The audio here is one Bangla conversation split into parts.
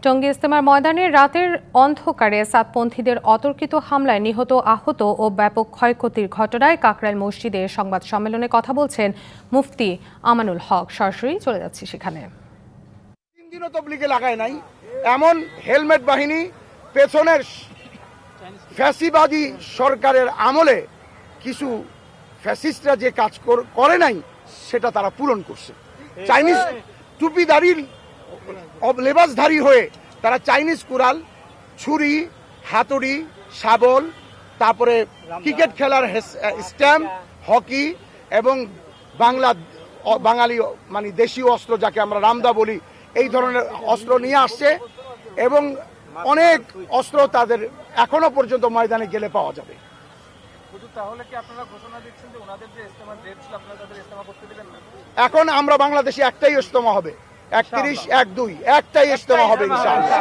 টঙ্গী ইজতেমার ময়দানে রাতের অন্ধকারে সাতপন্থীদের অতর্কিত হামলায় নিহত আহত ও ব্যাপক ক্ষয়ক্ষতির ঘটনায় কাকরাইল মসজিদে সংবাদ সম্মেলনে কথা বলছেন মুফতি আমানুল হক। সরাসরি চলে যাচ্ছি সেখানে। 3 দিনও তবলিগে লাগায় নাই এমন হেলমেট বাহিনী পেছনের ফ্যাসিবাদী সরকারের আমলে কিছু ফ্যাসিস্টরা যে কাজ করে নাই সেটা তারা পূরণ করছে। চাইনিজ টুপিদারির লেবাসধারী হয়ে তারা চাইনিজ কুড়াল, ছুরি, হাতুড়ি, শাবল, তারপরে ক্রিকেট খেলার স্ট্যাম্প, হকি এবং বাঙালি মানে দেশীয় অস্ত্র যাকে আমরা রামদা বলি, এই ধরনের অস্ত্র নিয়ে আসছে এবং অনেক অস্ত্র তাদের এখনো পর্যন্ত ময়দানে গেলে পাওয়া যাবে। তাহলে কি আপনারা ঘোষণা দিচ্ছেন যে ওনাদের যে ইজতেমার ডেট ছিল আপনারা তাদের ইজতেমা করতে দিবেন না? এখন আমরা বাংলাদেশে একটাই ইজতেমা হবে, 31/1/2 একটাই ইজতেমা হবে ইনশাআল্লাহ।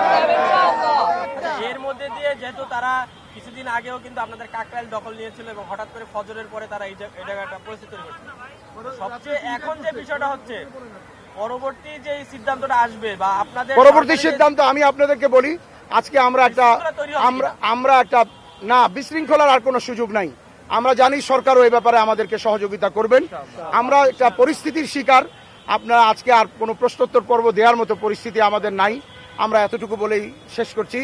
এর মধ্যে দিয়ে যেহেতু তারা কিছুদিন আগেও কিন্তু আপনাদের কাকরাইল দখল নিয়েছিল এবং হঠাৎ করে ফজরের পরে তারা এই জায়গাটা পরিস্থিতি তৈরি করছে। সবচেয়ে এখন যে বিষয়টা হচ্ছে পরবর্তী যে সিদ্ধান্তটা আসবে বা আপনাদের পরবর্তী সিদ্ধান্ত আমি আপনাদেরকে বলি, আজকে আমরা একটা না বিশৃঙ্খলার আর কোনো সুযোগ নাই। আমরা জানি সরকারও এই ব্যাপারে আমাদেরকে সহযোগিতা করবেন। আমরা একটা পরিস্থিতির শিকার, আপনারা আজকে আর কোনো প্রশ্নোত্তর পর্ব দেওয়ার মতো পরিস্থিতি আমাদের নাই। আমরা এতটুকু বলেই শেষ করছি।